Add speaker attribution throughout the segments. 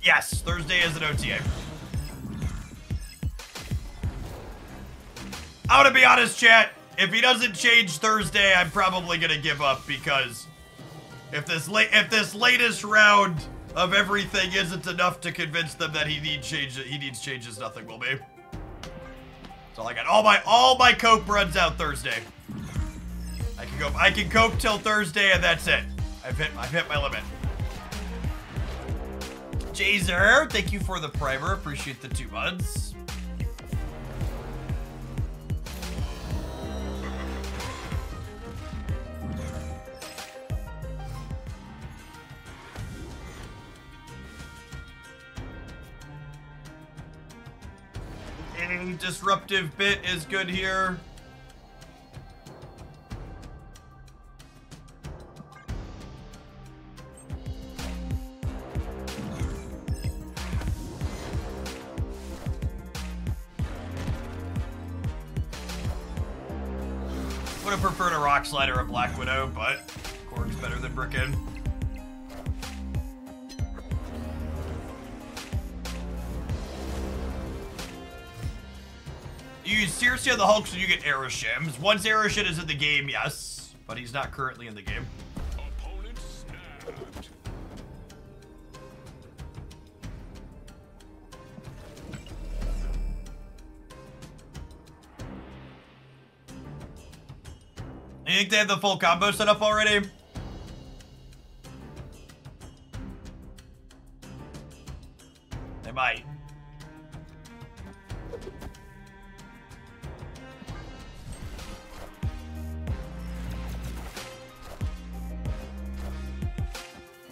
Speaker 1: Yes, Thursday is an OTA. I'm gonna be honest, chat. If he doesn't change Thursday, I'm probably gonna give up because if this latest round of everything isn't enough to convince them that he needs changes, nothing will be. That's all I got. All my cope runs out Thursday. I can cope till Thursday and that's it. I've hit my limit. Jazer, thank you for the primer. Appreciate the 2 months. Disruptive bit is good here. Would have preferred a Rock Slide or a Black Widow, but Korg's better than Brickin. You use Sersei on the Hulk so you get Aeroshims. Once Aeroshin is in the game, yes, but he's not currently in the game.
Speaker 2: Opponent snapped.
Speaker 1: You think they have the full combo set up already? They might.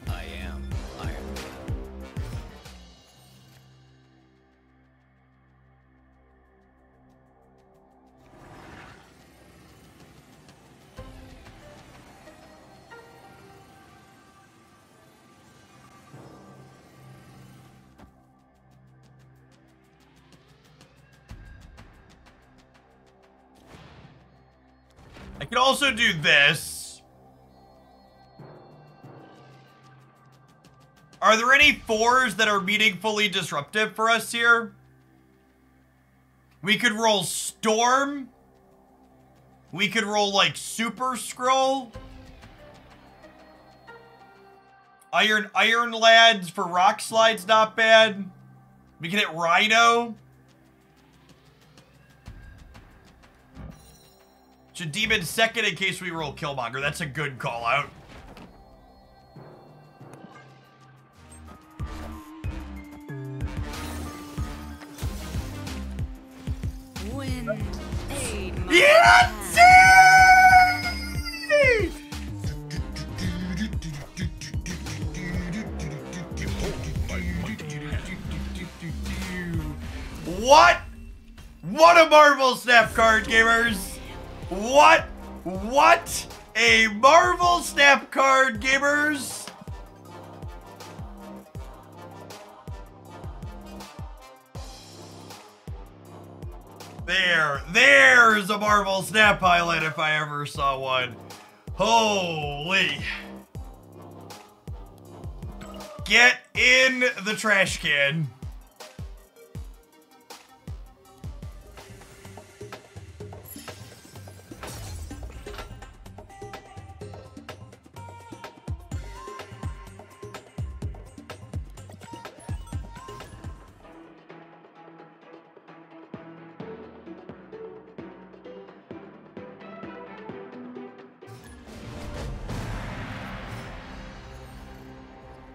Speaker 2: I am Iron Man.
Speaker 1: I can also do this. Are there any 4s that are meaningfully disruptive for us here? We could roll Storm. We could roll like Super Scroll. Iron Lads for Rock Slide's not bad. We can hit Rhino. Should Demon second in case we roll Killmonger. That's a good call out. What? What a Marvel Snap card, gamers! What? What? A Marvel Snap card, gamers! There's a Marvel Snap highlight if I ever saw one. Holy. Get in the trash can.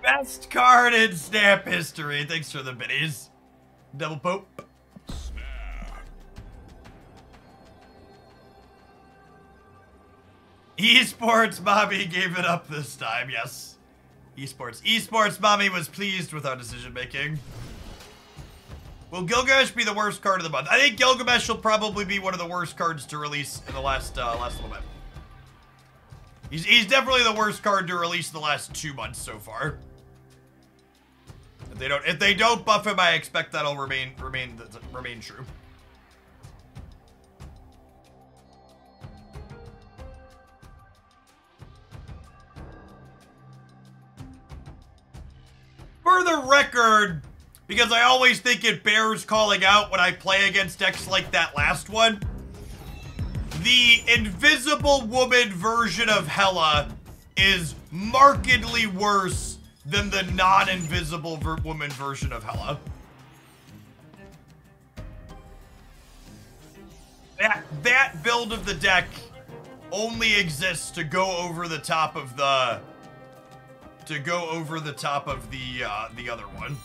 Speaker 1: Best card in Snap history. Thanks for the biddies. Double Pope.
Speaker 2: Snap.
Speaker 1: Esports Mommy gave it up this time, yes. Esports Mommy was pleased with our decision making. Will Gilgamesh be the worst card of the month? I think Gilgamesh will probably be one of the worst cards to release in the last little bit. He's definitely the worst card to release in the last 2 months so far. If they don't buff him, I expect that'll remain true. for the record, because I always think it bears calling out when I play against decks like that last one, the Invisible Woman version of Hela is markedly worse than the non-Invisible Woman version of Hela. That build of the deck only exists to go over the top of the the other one.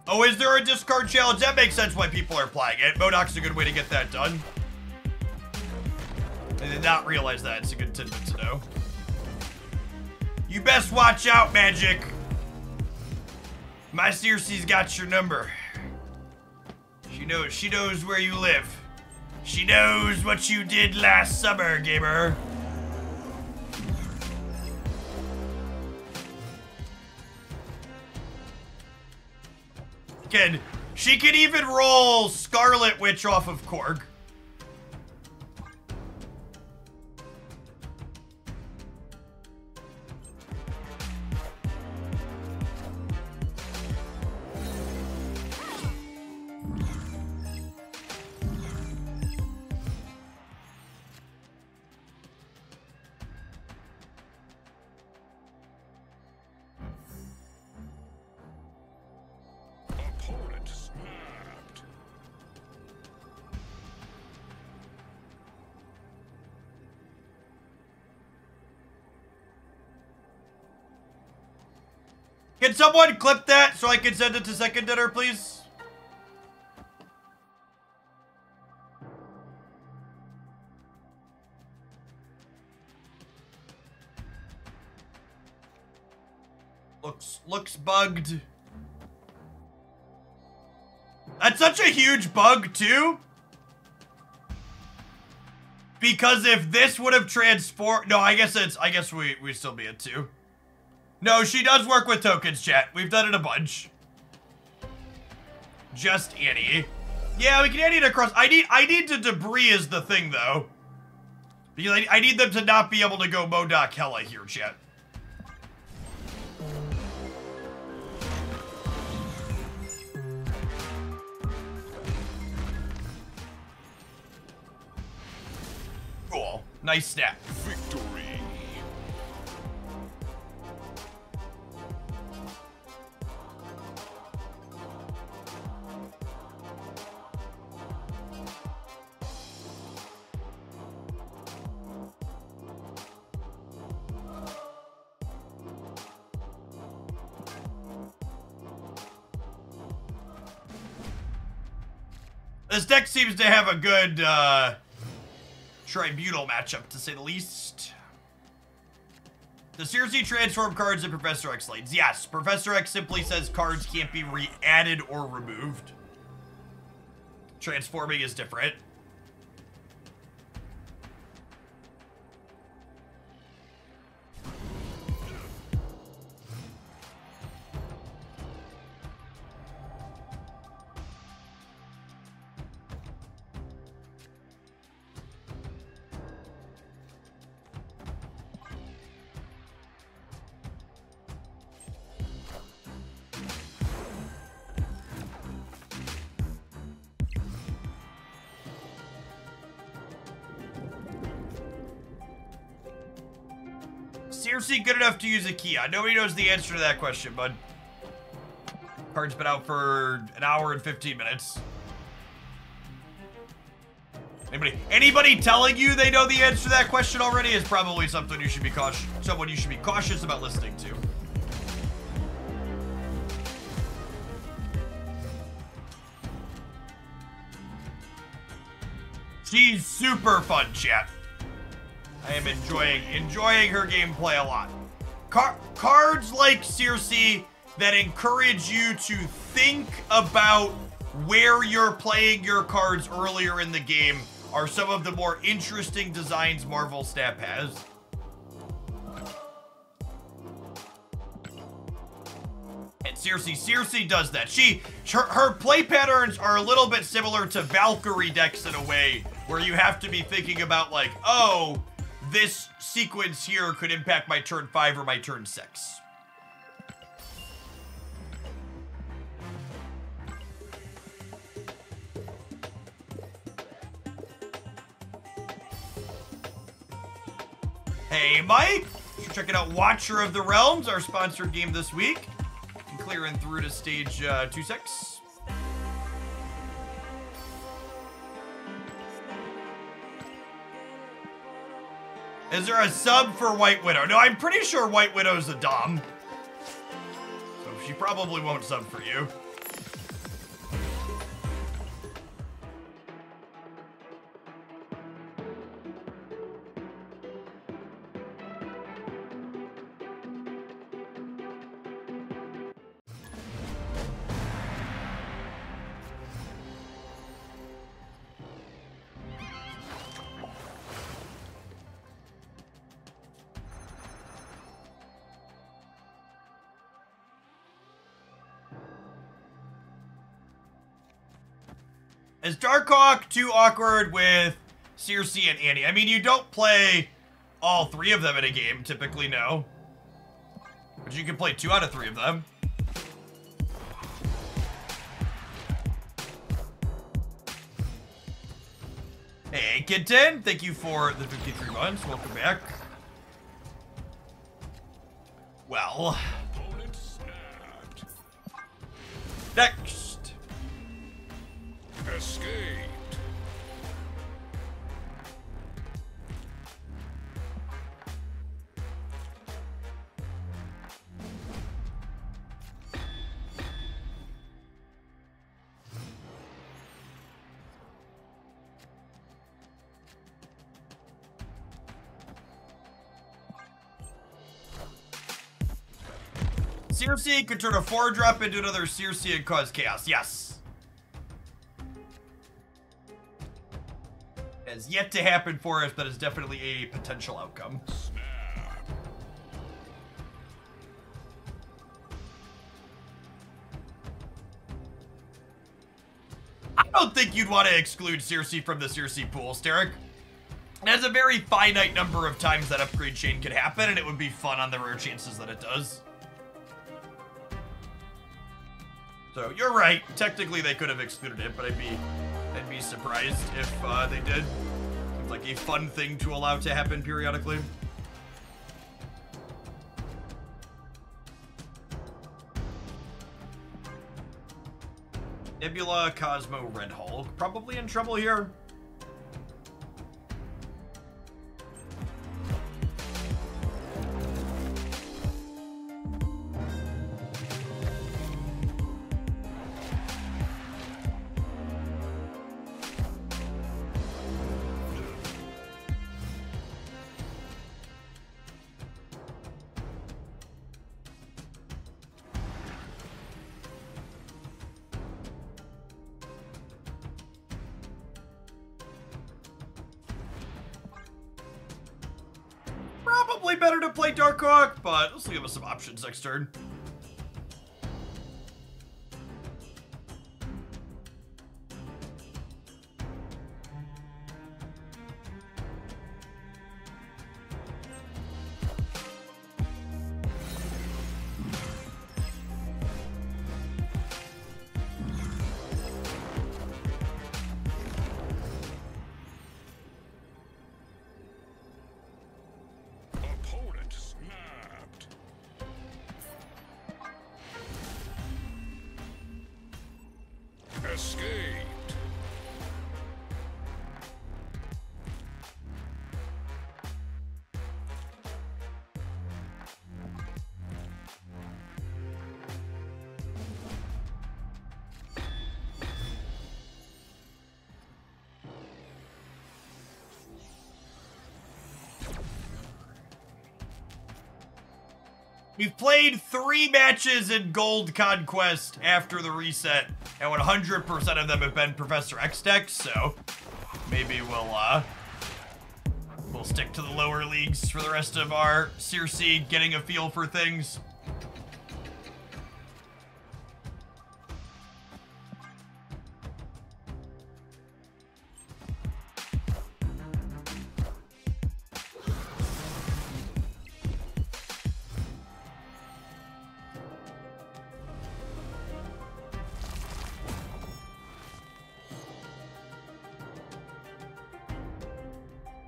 Speaker 1: Oh, is there a discard challenge? That makes sense why people are playing it. Modoc's a good way to get that done. I did not realize that. It's a good tidbit to know. You best watch out, Magic. My Sersei's got your number. She knows where you live. She knows what you did last summer, gamer. She can even roll Scarlet Witch off of Korg.
Speaker 2: Opponent snapped.
Speaker 1: Can someone clip that so I can send it to Second Dinner, please? Looks bugged. That's such a huge bug, too. Because if this would have transformed... No, I guess we still be at 2. No, she does work with tokens, chat. We've done it a bunch. Just Annie. Yeah, we can Annie it across. I need to debris is the thing, though. Because I need them to not be able to go Modoc Hela here, chat. Cool. Nice snap.
Speaker 2: Victory.
Speaker 1: This deck seems to have a good, tribunal matchup, to say the least. The Sersei transform cards in Professor X lanes. Yes, Professor X simply says cards can't be re-added or removed. Transforming is different. Sersei good enough to use a Kia? Nobody knows the answer to that question, bud. Card's been out for an hour and 15 minutes. Anybody telling you they know the answer to that question already is probably something you should be cautious about listening to. She's super fun, chat. I am enjoying her gameplay a lot. Cards like Sersei that encourage you to think about where you're playing your cards earlier in the game are some of the more interesting designs Marvel Snap has. And Sersei does that. Her play patterns are a little bit similar to Valkyrie decks in a way where you have to be thinking about like, oh, this sequence here could impact my turn 5 or my turn 6. Hey, Mike. Thanks for checking out Watcher of the Realms, our sponsored game this week. And clearing through to stage 2-6. Is there a sub for White Widow? No, I'm pretty sure White Widow's a dom. So she probably won't sub for you. Is Darkhawk too awkward with Sersei and Annie? I mean, you don't play all 3 of them in a game, typically, no. But you can play 2 out of 3 of them. Hey, Kitten, thank you for the 53 months. Welcome back. Well.
Speaker 2: Opponent snapped.
Speaker 1: Next.
Speaker 2: Escaped.
Speaker 1: Sersei could turn a 4-drop into another Sersei and cause chaos. Yes. Has yet to happen for us, but is definitely a potential outcome.
Speaker 2: Snap.
Speaker 1: I don't think you'd want to exclude Sersei from the Sersei pool, Steric. It has a very finite number of times that upgrade chain could happen, and it would be fun on the rare chances that it does. So you're right. Technically, they could have excluded it, but I'd be surprised if they did. Seems like a fun thing to allow to happen periodically. Nebula, Cosmo, Red Hulk. Probably in trouble here. Probably better to play Darkhawk, but let's give us some options next turn.
Speaker 2: Opponent snapped. Escaped.
Speaker 1: We've played 3 matches in Gold Conquest after the reset, and 100% of them have been Professor X decks, so maybe we'll stick to the lower leagues for the rest of our Sersei getting a feel for things.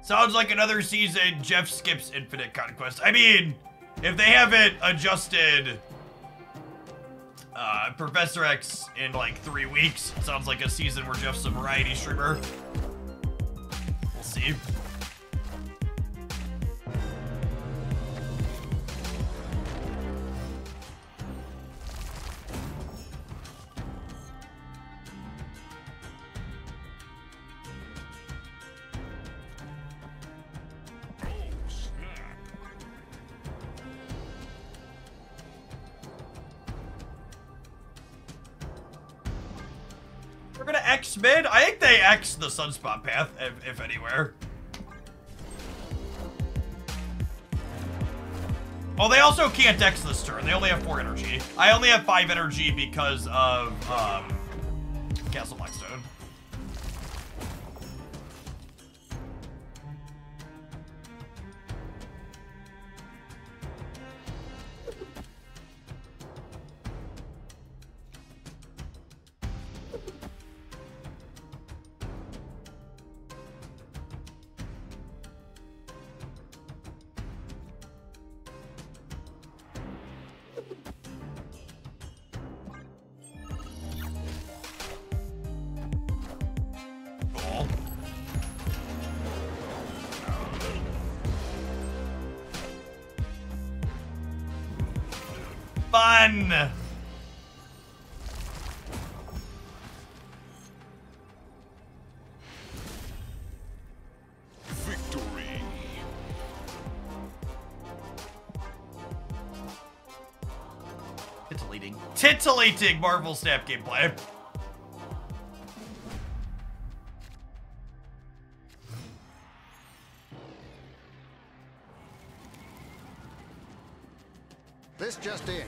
Speaker 1: Sounds like another season Jeff skips Infinite Conquest. I mean, if they haven't adjusted Professor X in like 3 weeks, it sounds like a season where Jeff's a variety streamer. We'll see. We're gonna X mid? I think they X the Sunspot path, if anywhere. Oh, they also can't X this turn. They only have 4 energy. I only have 5 energy because of, Castle Blackstone. Fun!
Speaker 2: Victory.
Speaker 1: Titillating Marvel Snap gameplay.
Speaker 3: This just in.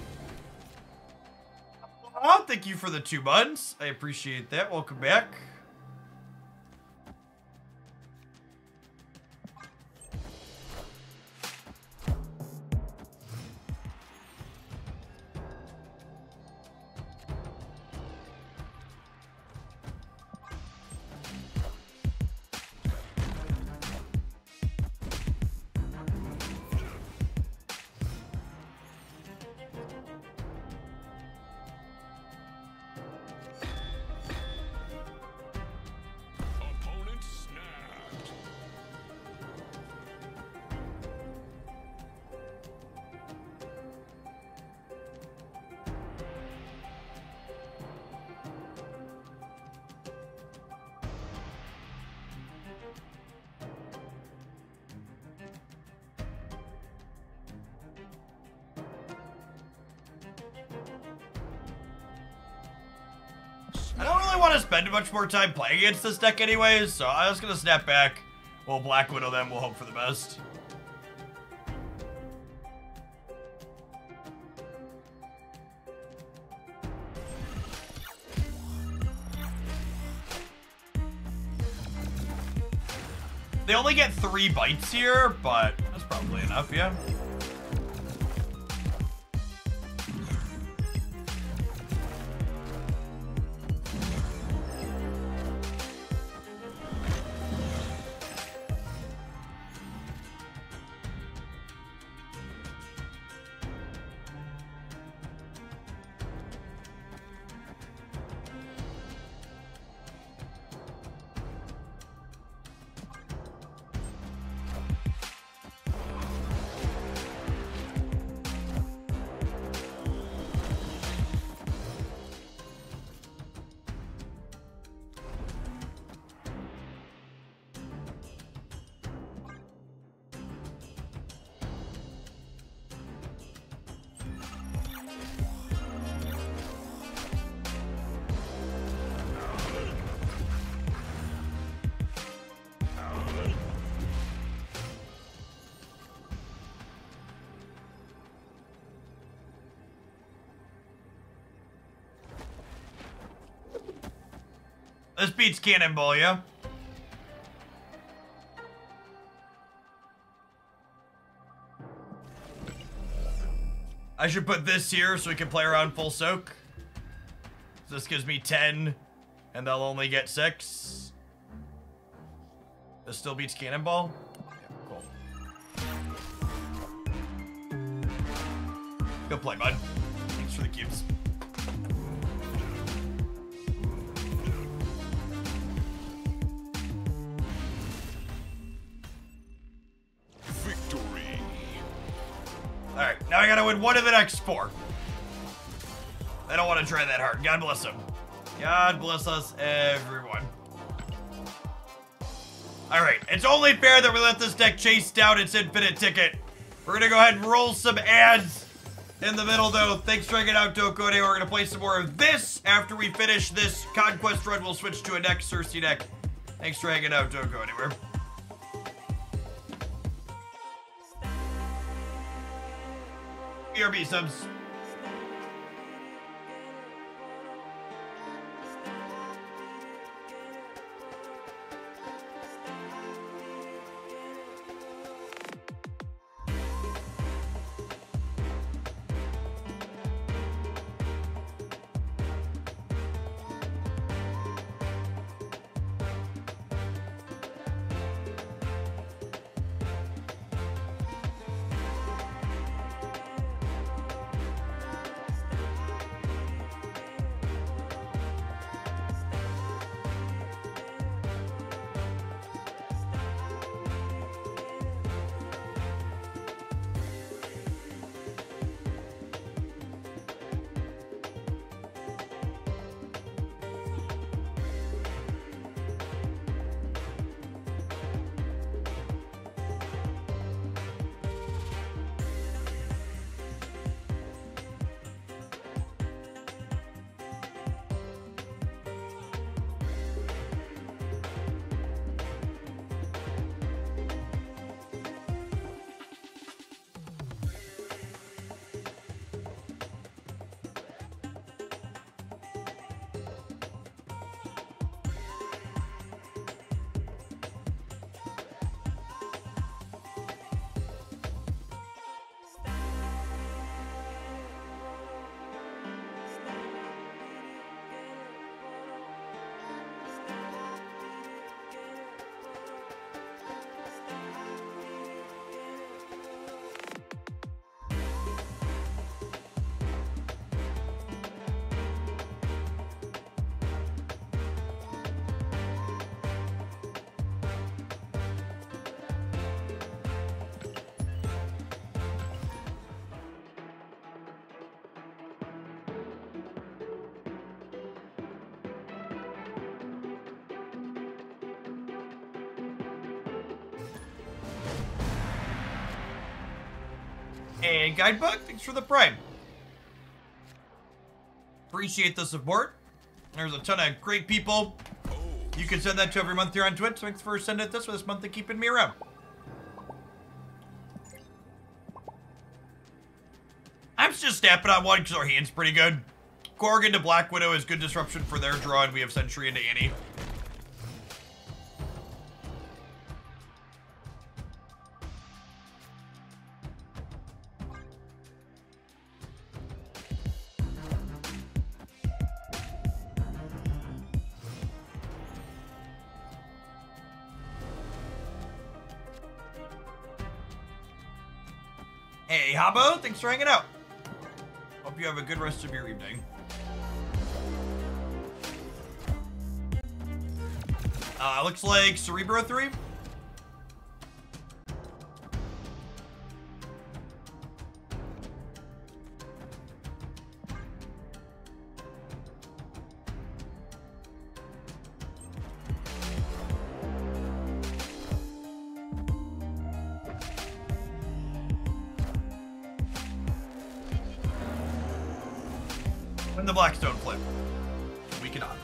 Speaker 1: Oh, thank you for the 2 months. I appreciate that. Welcome back.
Speaker 2: Opponent snapped.
Speaker 1: I don't really want to spend much more time playing against this deck anyways, so I'm just gonna snap back. We'll Black Widow them, we'll hope for the best. They only get 3 bites here, but that's probably enough, yeah. This beats Cannonball, yeah? I should put this here so we can play around full soak. So this gives me 10, and they'll only get 6. This still beats Cannonball. Good play, bud. Thanks for the cubes.
Speaker 2: Victory.
Speaker 1: Alright, now I gotta win one of the next 4. I don't want to try that hard. God bless him. God bless us, everyone. Alright, it's only fair that we let this deck chase down its infinite ticket. We're gonna go ahead and roll some ads in the middle, though. Thanks for checking out Doko. We're gonna play some more of this after we finish this Conquest run. We'll switch to a next Sersei deck. Thanks for hanging out, Don't go anywhere. BRB subs. And Guidebook, thanks for the Prime. Appreciate the support. There's a ton of great people. You can send that to every month here on Twitch. Thanks for sending it this month and keeping me around. I'm just snapping on one because our hand's pretty good. Korg into Black Widow is good disruption for their draw, and we have Sentry into Annie. Hey, Habbo, thanks for hanging out. Hope you have a good rest of your evening. Looks like Cerebro 3. When the Blackstone flip. We cannot.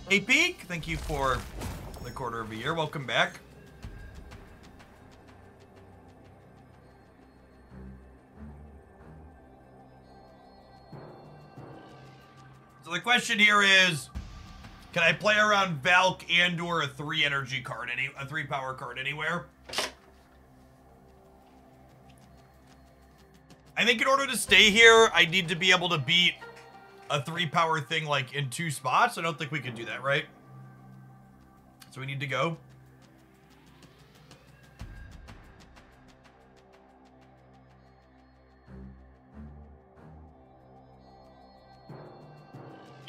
Speaker 1: Hey, Peak, thank you for the quarter of a year. Welcome back. So the question here is, can I play around Valk and or a 3 energy card, a 3 power card anywhere? I think in order to stay here, I need to be able to beat a 3 power thing like in 2 spots. I don't think we can do that, right? So we need to go.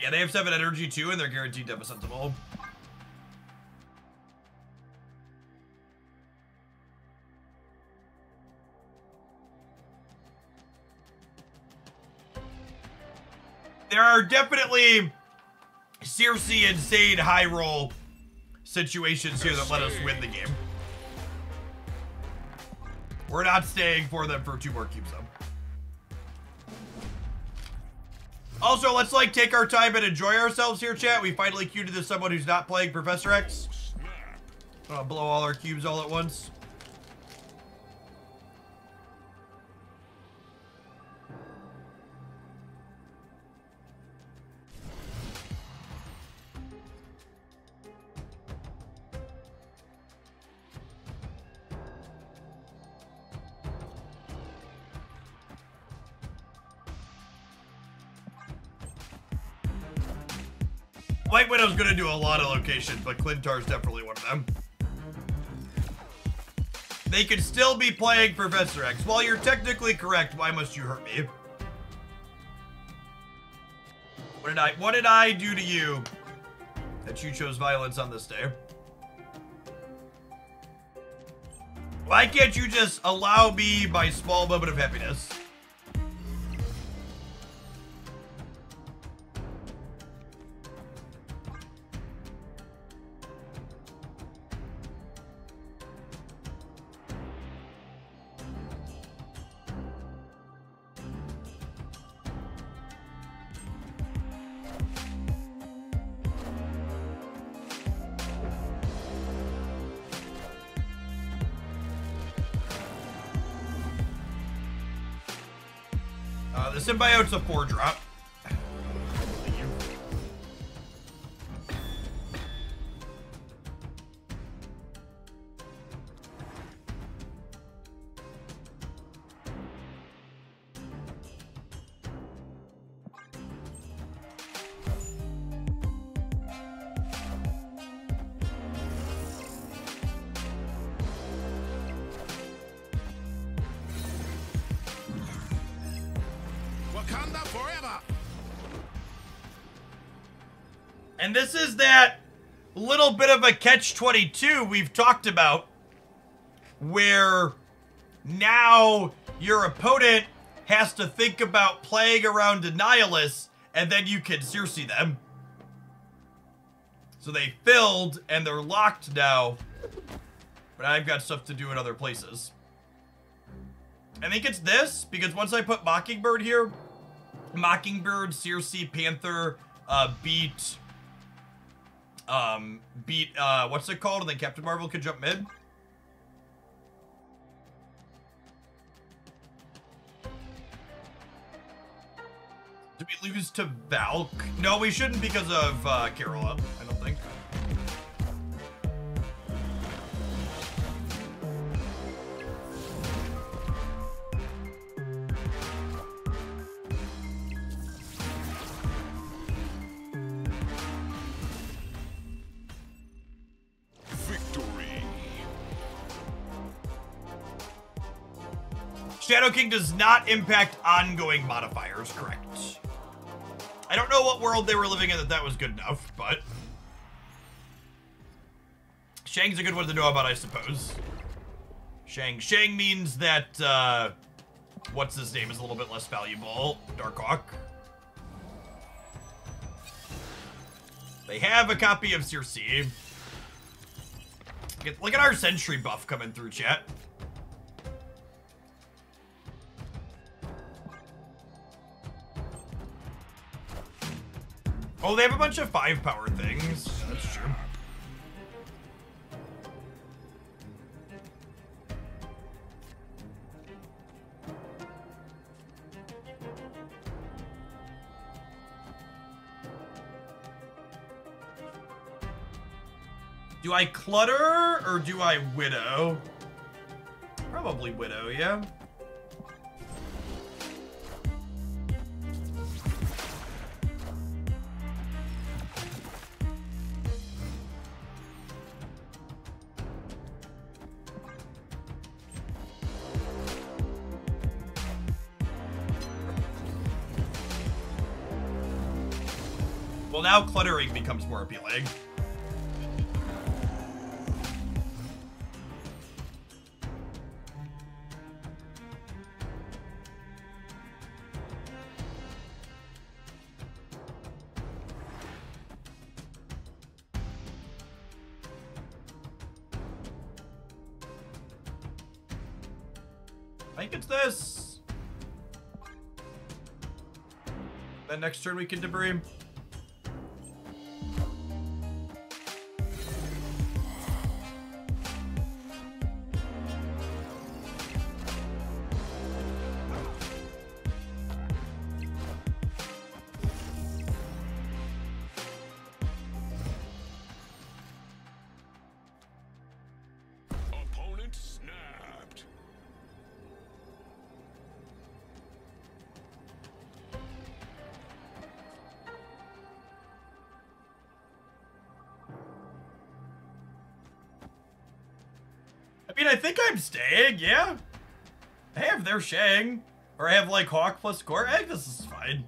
Speaker 1: Yeah, they have 7 energy too, and they're guaranteed to have a sensible. There are definitely Sersei and Sade high roll situations here that let us win the game. We're not staying for them for 2 more cubes though. Also, let's like take our time and enjoy ourselves here, chat. We finally queued to someone who's not playing Professor X. Blow all our cubes all at once. White Widow's gonna do a lot of locations, but Clintar's definitely one of them. They could still be playing Professor X. While you're technically correct, why must you hurt me? What did I do to you that you chose violence on this day? Why can't you just allow me my small moment of happiness? The symbiote's a 4-drop. And this is that little bit of a catch-22 we've talked about, where now your opponent has to think about playing around Annihilus, and then you can Sersei them. So they filled, and they're locked now, but I've got stuff to do in other places. I think it's this, because once I put Mockingbird here, Mockingbird, Sersei, Panther, beat, what's it called? And then Captain Marvel could jump mid. Did we lose to Valk? No, we shouldn't because of, Carola, I don't think. Shadow King does not impact ongoing modifiers, correct. I don't know what world they were living in that was good enough, but Shang's a good one to know about, I suppose. Shang means that, what's his name is a little bit less valuable. Darkhawk. They have a copy of Sersei. Look at our Sentry buff coming through, chat. Oh, they have a bunch of 5 power things. That's true. Do I clutter or do I widow? Probably widow, yeah. Well, now cluttering becomes more appealing. I think it's this. Then next turn we can debris.
Speaker 2: Opponent snapped.
Speaker 1: I mean, I think I'm staying, yeah. I have their Shang. Or I have, like, Hawk plus Core. I think this is fine.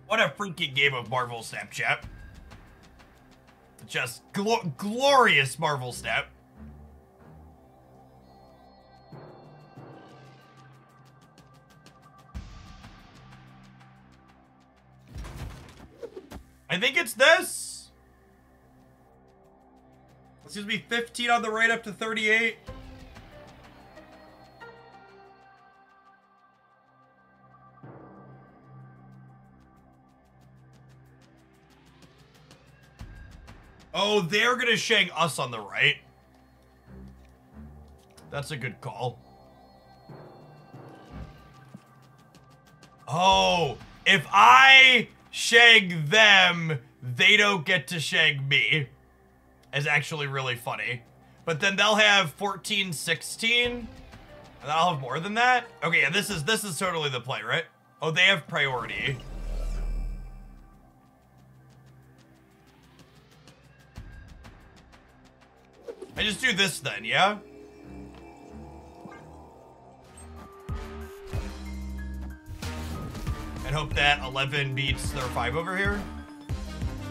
Speaker 1: What a freaking game of Marvel Snapchat. Just glorious Marvel Snap. I think it's this. This gives me 15 on the right up to 38. Oh, they're gonna Shang us on the right. That's a good call. Oh, if I Shang them, they don't get to Shang me. Is actually really funny. But then they'll have 14, 16. And I'll have more than that? Okay, yeah, this is totally the play, right? Oh, they have priority. I just do this then, yeah? And hope that 11 beats their 5 over here.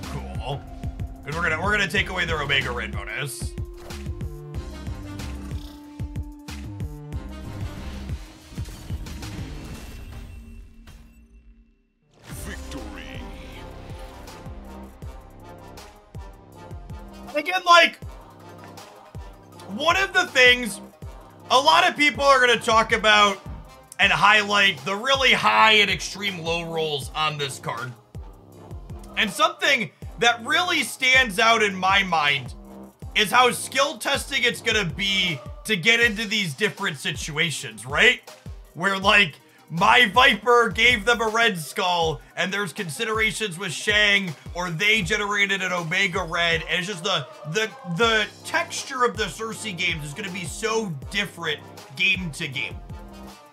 Speaker 1: Cool. Good, we're gonna take away their Omega Red bonus.
Speaker 2: Victory.
Speaker 1: Again, like, one of the things a lot of people are going to talk about and highlight the really high and extreme low rolls on this card. And something that really stands out in my mind is how skill testing it's going to be to get into these different situations, right? Where, like, my Viper gave them a red skull, and there's considerations with Shang, or they generated an Omega Red, and it's just the texture of the Sersei games is gonna be so different game to game.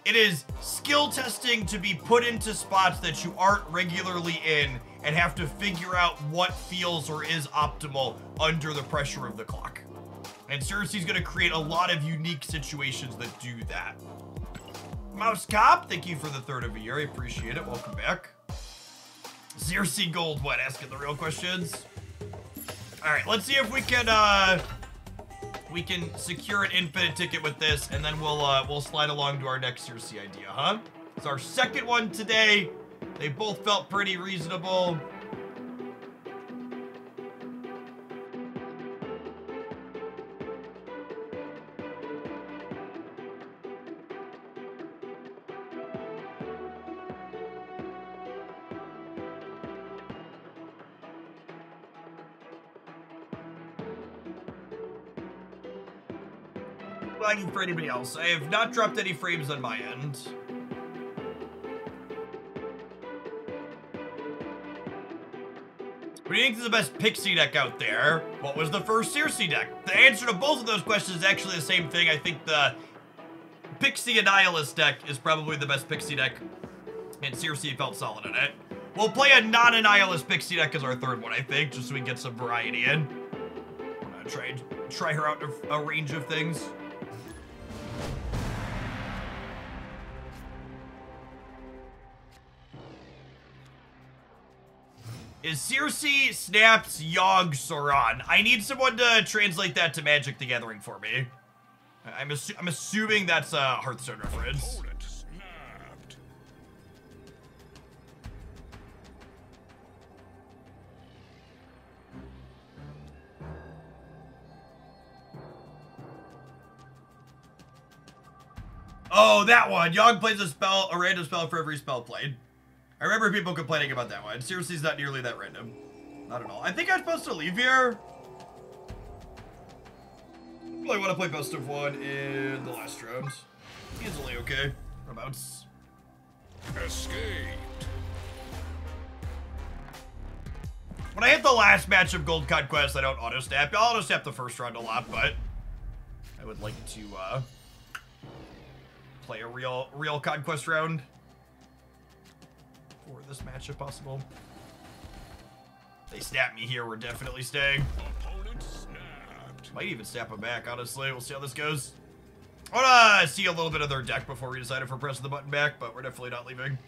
Speaker 1: It is skill testing to be put into spots that you aren't regularly in, and have to figure out what feels or is optimal under the pressure of the clock. And Sersei's gonna create a lot of unique situations that do that. Mouse Cop, thank you for the 3rd of a year. I appreciate it. Welcome back. Sersei Gold, what? Asking the real questions. All right, let's see if we can we can secure an infinite ticket with this, and then we'll slide along to our next Sersei idea, huh? It's our second one today. They both felt pretty reasonable. Lagging for anybody else. I have not dropped any frames on my end. What do you think is the best Pixie deck out there? What was the first Sersei deck? The answer to both of those questions is actually the same thing. I think the Pixie Annihilus deck is probably the best Pixie deck, and Sersei felt solid in it. We'll play a non-Annihilus Pixie deck as our third one, I think, just so we can get some variety in. I'm gonna try her out a range of things. Is Sersei, Snaps, Yogg, Soran? I need someone to translate that to Magic the Gathering for me. I'm assuming that's a Hearthstone reference.
Speaker 2: Opponent snapped.
Speaker 1: Oh, that one. Yogg plays a random spell for every spell played. I remember people complaining about that one. Sersei's not nearly that random. Not at all. I think I'm supposed to leave here. Really want to play best of one in the last round. Easily okay. Whereabouts?
Speaker 2: Escaped.
Speaker 1: When I hit the last match of Gold Conquest, I don't auto-snap. I'll auto-snap the first round a lot, but I would like to play a real Conquest round for this match if possible. They snap me here, we're definitely staying.
Speaker 2: Opponent snapped.
Speaker 1: Might even snap them back, honestly. We'll see how this goes. I wanna see a little bit of their deck before we decide if we're pressing the button back, but we're definitely not leaving.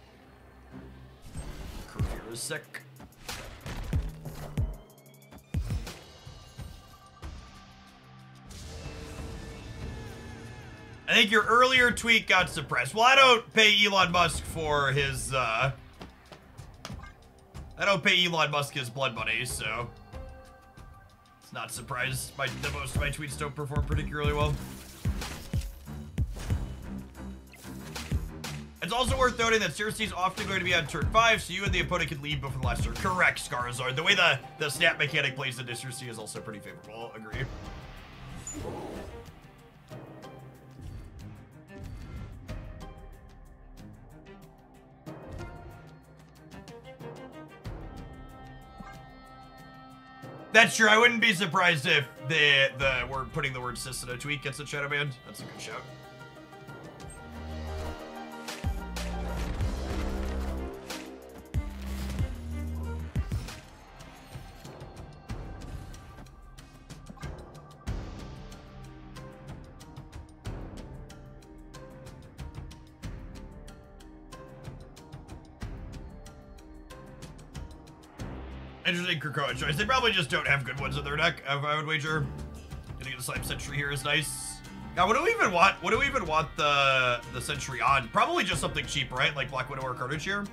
Speaker 1: Curve here is sick. I think your earlier tweet got suppressed. Well, I don't pay Elon Musk for his, I don't pay Elon Musk his blood money, so it's not surprised that most of my tweets don't perform particularly well. It's also worth noting that Sersei's often going to be on turn 5, so you and the opponent can leave before the last turn. Correct, Scarizard. The way the snap mechanic plays into Sersei is also pretty favorable. Agree. That's true. I wouldn't be surprised if the word putting the word cis in a tweet gets a shadow banned. That's a good shout. Interesting Krakoa choice. They probably just don't have good ones in their deck, I would wager. Getting a Slime Sentry here is nice. Now, what do we even want? What do we even want the Sentry on? Probably just something cheap, right? Like Black Widow or Carnage here.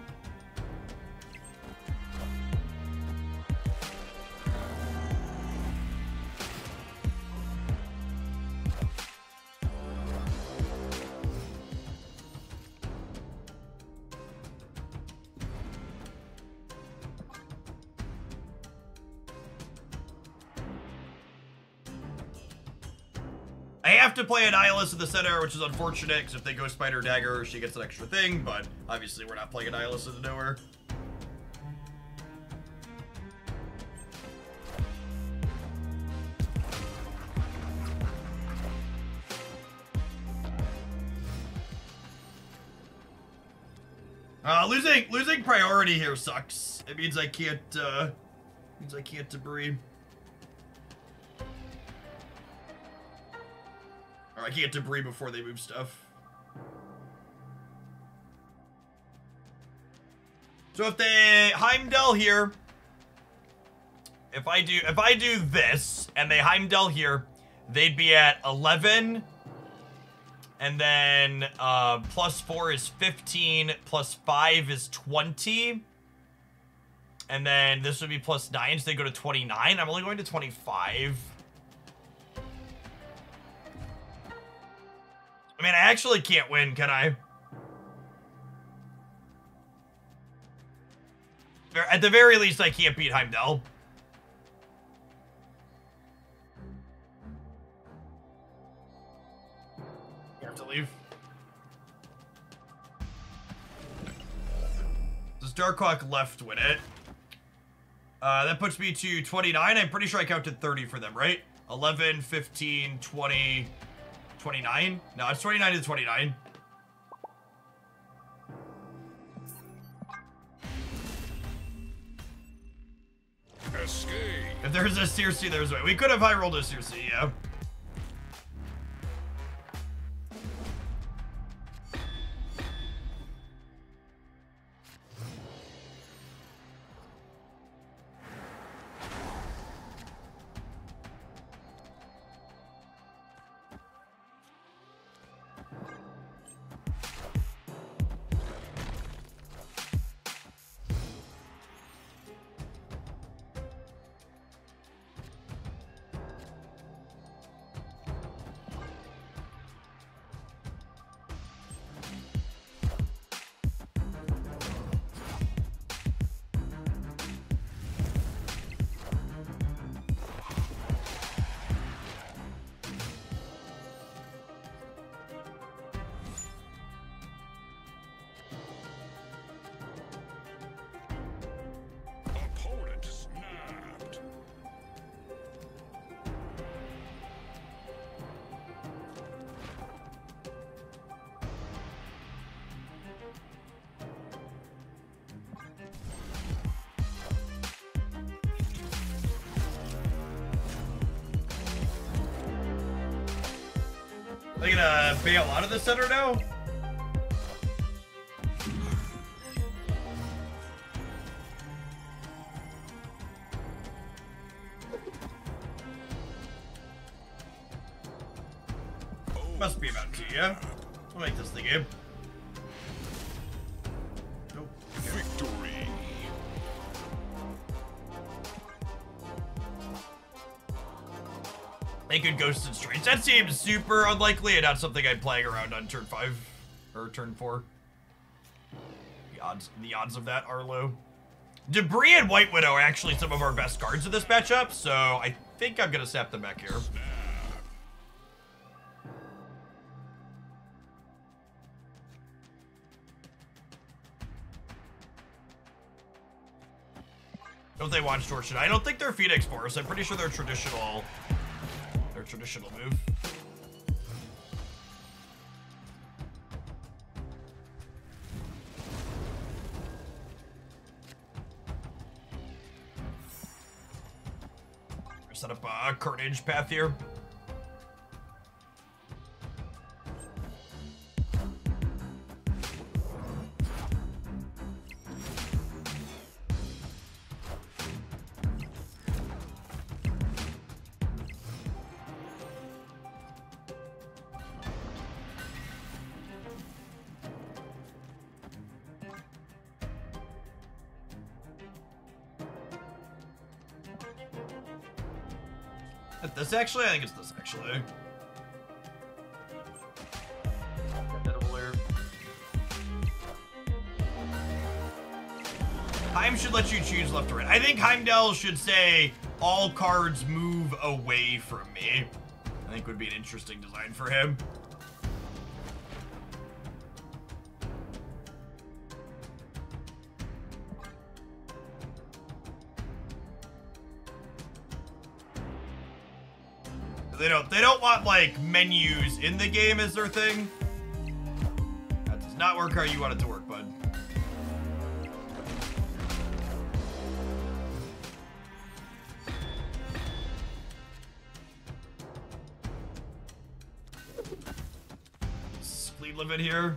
Speaker 1: I have to play Annihilus in the center, which is unfortunate, because if they go Spider Dagger, she gets an extra thing, but obviously we're not playing Annihilus in the nowhere. Losing priority here sucks. It means I can't debris. Or I can't debris before they move stuff. So if they Heimdall here, if I do this and they Heimdall here, they'd be at 11. And then +4 is 15, +5 is 20. And then this would be +9, so they go to 29. I'm only going to 25. I mean, I actually can't win, can I? At the very least, I can't beat Heimdall. You have to leave. Does Darkhawk left win it? That puts me to 29. I'm pretty sure I counted 30 for them, right? 11, 15, 20, 29? No, it's 29 to 29.
Speaker 2: Escape.
Speaker 1: If there's a Sersei, there's a way. We could have high rolled a Sersei, yeah.
Speaker 2: Opponent snapped.
Speaker 1: Are they gonna bail out of the center now? Must be about to, yeah? We'll make this the game. Nope.
Speaker 2: Victory.
Speaker 1: They could ghost and strange. That seems super unlikely and not something I'm playing around on turn 5 or turn 4. The odds of that are low. Debris and White Widow are actually some of our best cards in this matchup, so I think I'm gonna sap them back here. Don't they want Torsion? I don't think they're Phoenix Force. I'm pretty sure they're traditional. Their traditional move. Set up a Carnage path here. This actually? I think it's this actually. Heim should let you choose left or right. I think Heimdall should say all cards move away from me. I think would be an interesting design for him. They don't want like menus in the game as their thing. That does not work how you want it to work, bud. Spleen live in here.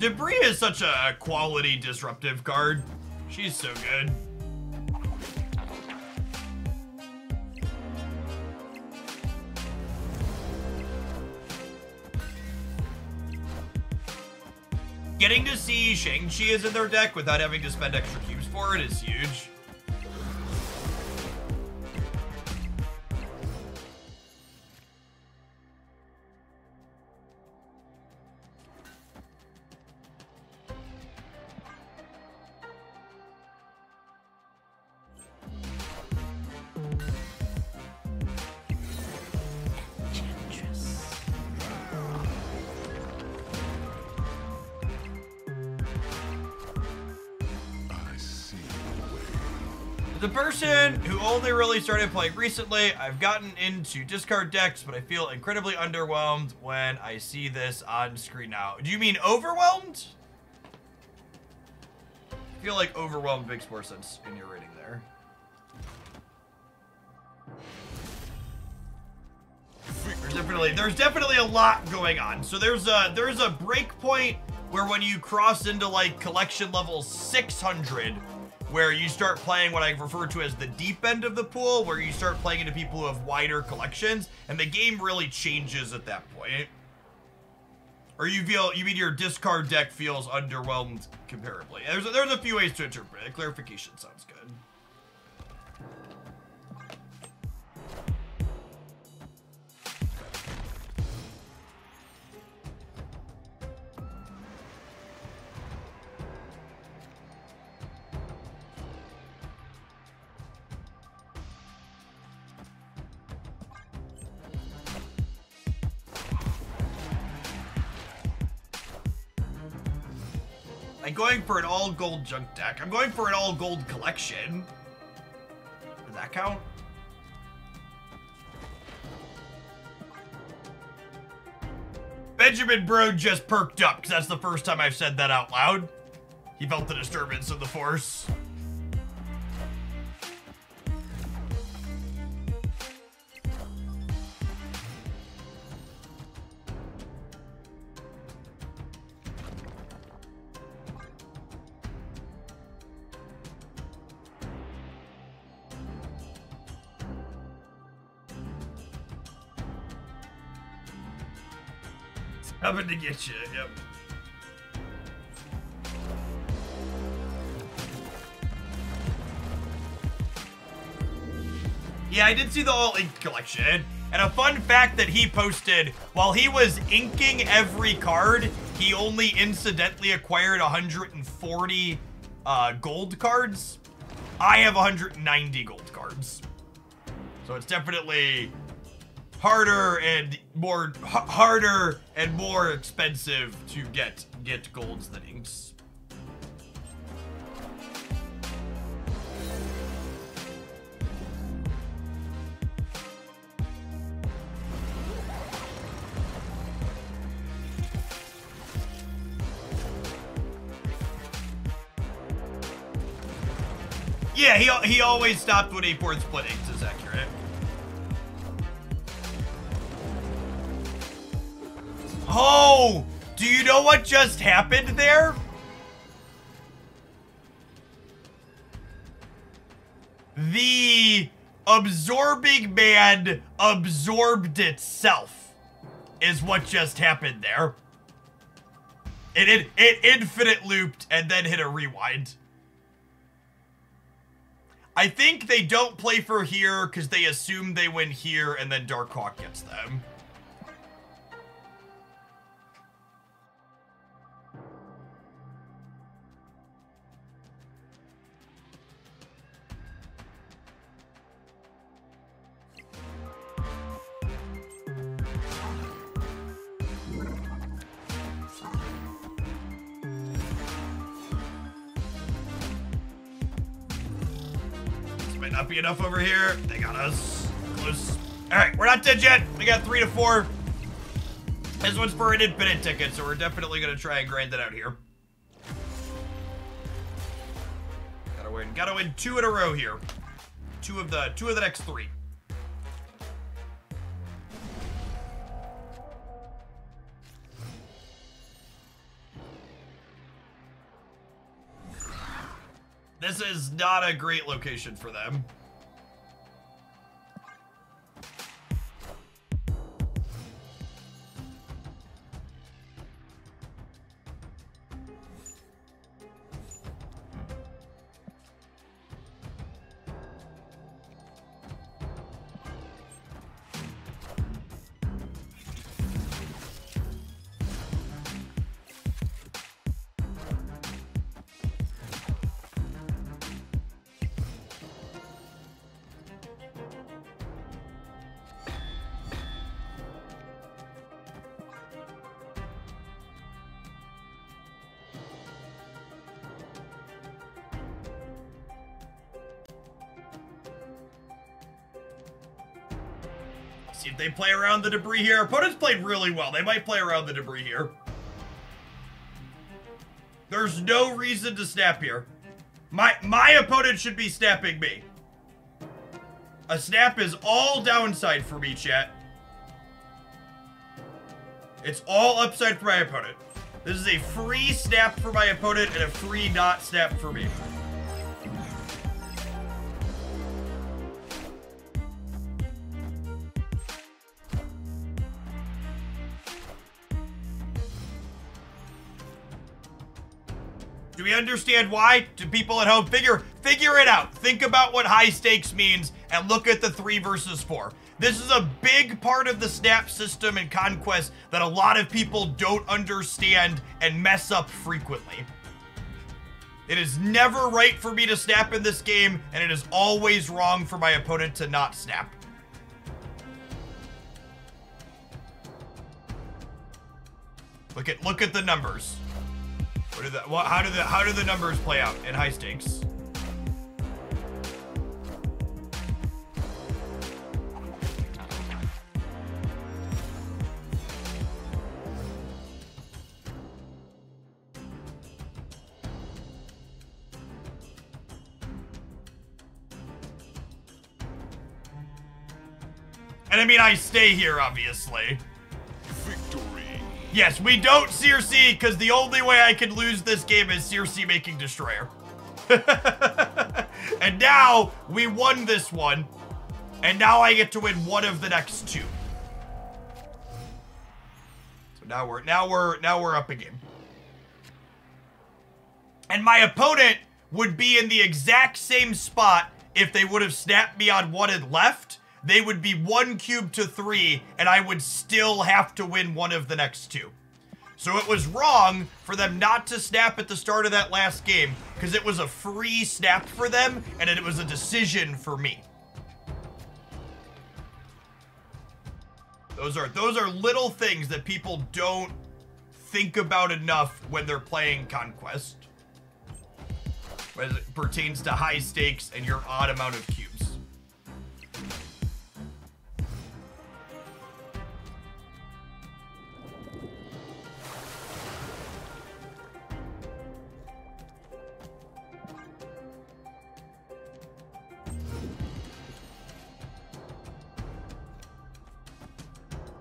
Speaker 1: Debris is such a quality disruptive card. She's so good. Getting to see Shang-Chi is in their deck without having to spend extra cubes for it is huge. The person who only really started playing recently, I've gotten into discard decks, but I feel incredibly underwhelmed when I see this on screen now. Do you mean overwhelmed? I feel like overwhelmed makes more sense in your rating there. There's definitely a lot going on. So there's a break point where when you cross into like collection level 600, where you start playing what I refer to as the deep end of the pool, where you start playing into people who have wider collections, and the game really changes at that point. Or you mean your discard deck feels underwhelmed comparably. There's a few ways to interpret it. Clarification sounds good. I'm going for an all-gold junk deck. I'm going for an all-gold collection. Does that count? Benjamin Bro just perked up, because that's the first time I've said that out loud. He felt the disturbance of the Force. Coming to get you, yep. Yeah, I did see the all-inked collection. And a fun fact that he posted, while he was inking every card, he only incidentally acquired 140 gold cards. I have 190 gold cards. So it's definitely harder and more expensive to get golds than inks. Yeah, he always stopped when he poured split inks, is accurate. Oh, do you know what just happened there? The absorbing man absorbed itself is what just happened there. It infinite looped and then hit a rewind. I think they don't play for here because they assume they win here and then Darkhawk gets them. Not be enough over here. They got us close. All right, we're not dead yet. We got 3 to 4. This one's for an infinite ticket, so we're definitely gonna try and grind it out here. Gotta win 2 in a row here. Two of the next 3. This is not a great location for them. See if they play around the debris here. Opponents played really well. They might play around the debris here. There's no reason to snap here. My opponent should be snapping me. A snap is all downside for me, chat. It's all upside for my opponent. This is a free snap for my opponent and a free not snap for me. Do we understand why? Do people at home figure it out? Think about what high stakes means and look at the 3 versus 4. This is a big part of the snap system in Conquest that a lot of people don't understand and mess up frequently. It is never right for me to snap in this game, and it is always wrong for my opponent to not snap. Look at the numbers. How do the numbers play out in high stakes? And I mean, I stay here, obviously.
Speaker 2: Victory.
Speaker 1: Yes, we don't Sersei, because the only way I can lose this game is Sersei making Destroyer. And now, we won this one. And now I get to win one of the next 2. So now we're up a game. And my opponent would be in the exact same spot if they would have snapped me on 1 and left. They would be 1 cube to 3, and I would still have to win one of the next 2. So it was wrong for them not to snap at the start of that last game, because it was a free snap for them, and it was a decision for me. Those are little things that people don't think about enough when they're playing Conquest, as it pertains to high stakes and your odd amount of cubes.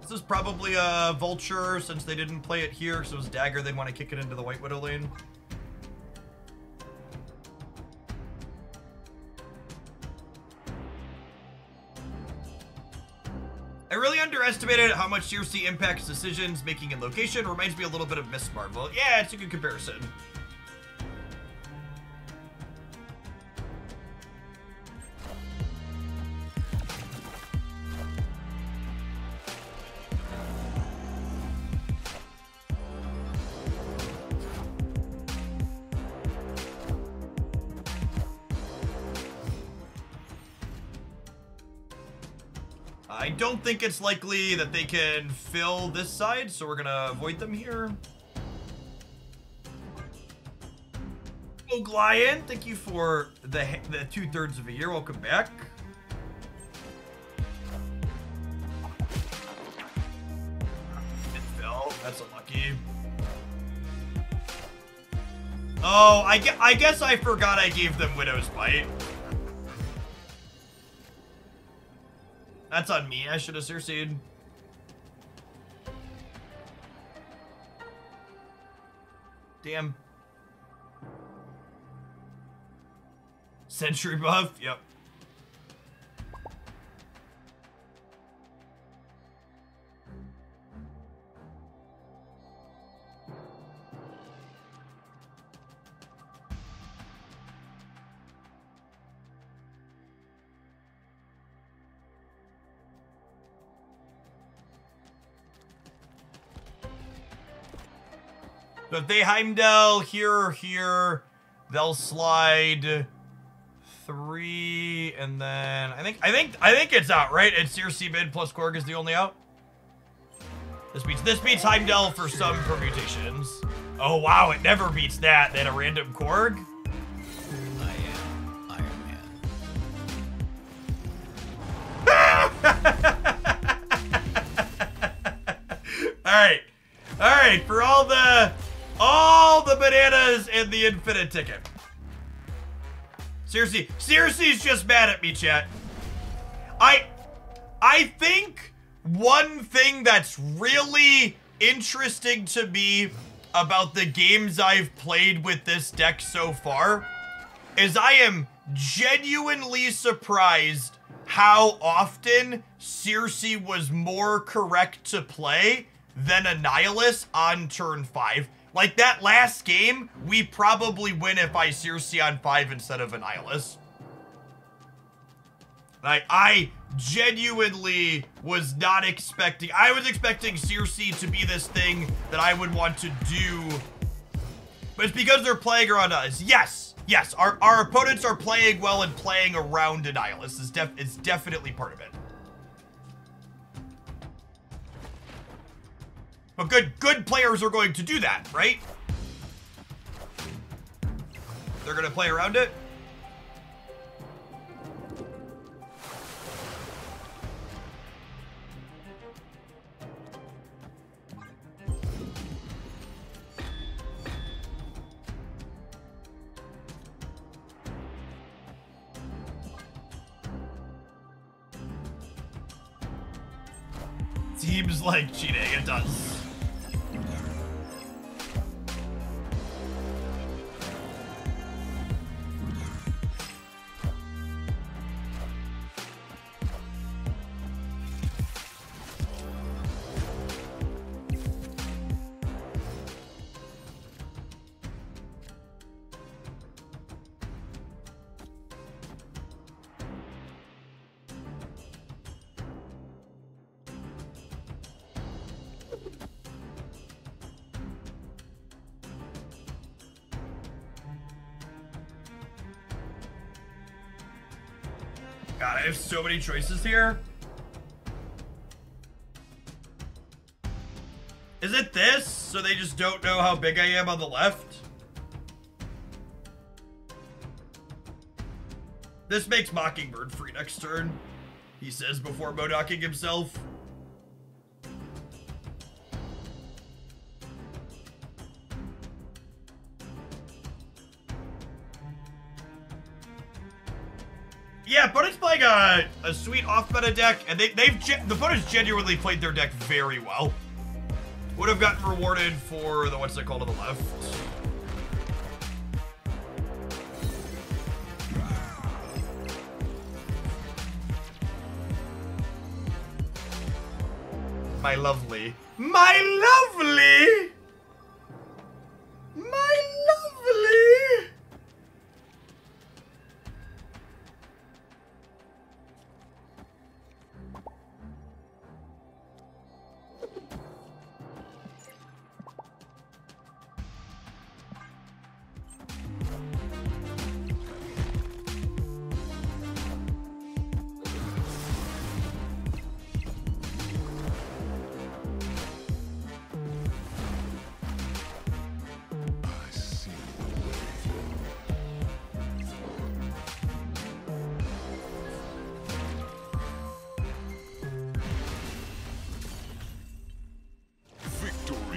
Speaker 1: This is probably a Vulture, since they didn't play it here, because it was Dagger. They want to kick it into the White Widow lane. I really underestimated how much Sersei impacts decisions making in location. Reminds me a little bit of Miss Marvel. Yeah, it's a good comparison. I don't think it's likely that they can fill this side, so we're gonna avoid them here. Oh, Glyan, thank you for the 2/3 of a year. Welcome back. It fell. That's unlucky. Oh, I guess I forgot I gave them Widow's Bite. That's on me. I should have Cersei'd. Damn. Sentry buff, yep. So if they Heimdall here, they'll slide 3, and then I think it's out, right? It's Sersei mid plus Korg is the only out. This beats Heimdall for some permutations. Oh wow, it never beats that. Then a random Korg.
Speaker 4: I am Iron Man.
Speaker 1: All right, for all the bananas and the infinite ticket. Sersei's just mad at me, chat. I think one thing that's really interesting to me about the games I've played with this deck so far is I am genuinely surprised how often Sersei was more correct to play than Annihilus on turn 5. Like that last game, we probably win if I Sersei on 5 instead of Annihilus. Like, I genuinely was not expecting... I was expecting Sersei to be this thing that I would want to do. But it's because they're playing around us. Yes, our opponents are playing well and playing around Annihilus. It's definitely part of it. But good players are going to do that, right? They're going to play around it. Seems like cheating, it does. God, I have so many choices here. Is it this? So they just don't know how big I am on the left? This makes Mockingbird free next turn, he says before Modocking himself. Yeah, opponent's playing a sweet off-meta deck, and the opponents genuinely played their deck very well. Would have gotten rewarded for the what's it called on the left. My lovely. My lovely! My lovely!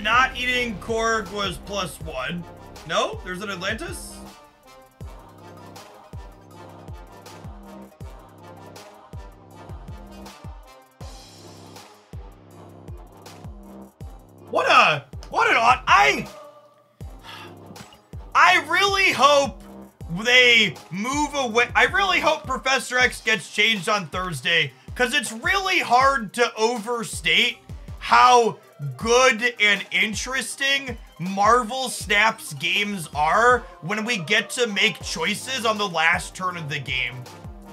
Speaker 1: Not eating Korg was +1. No? There's an Atlantis? What an odd... I really hope they move away. I really hope Professor X gets changed on Thursday, because it's really hard to overstate how good and interesting Marvel Snap's games are when we get to make choices on the last turn of the game.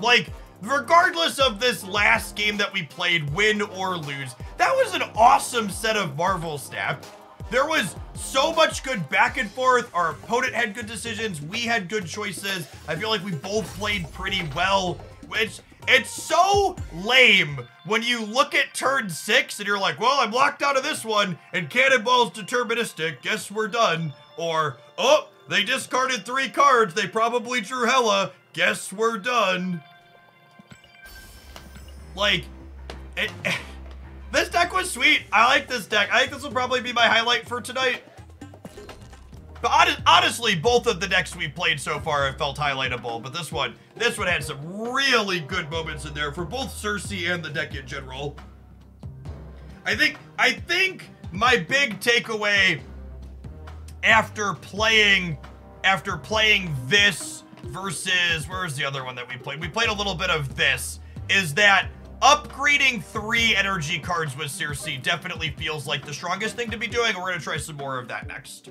Speaker 1: Like, regardless of this last game that we played, win or lose, that was an awesome set of Marvel Snap. There was so much good back and forth. Our opponent had good decisions. We had good choices. I feel like we both played pretty well, which it's so lame when you look at turn 6 and you're like, well, I'm locked out of this one and Cannonball's deterministic. Guess we're done. Or, oh, they discarded 3 cards. They probably drew hella. Guess we're done. Like, this deck was sweet. I like this deck. I think this will probably be my highlight for tonight. But honestly, both of the decks we've played so far have felt highlightable. But this one had some really good moments in there for both Sersei and the deck in general. I think my big takeaway after playing this versus, where's the other one that we played? We played a little bit of this, is that upgrading 3 energy cards with Sersei definitely feels like the strongest thing to be doing. We're going to try some more of that next.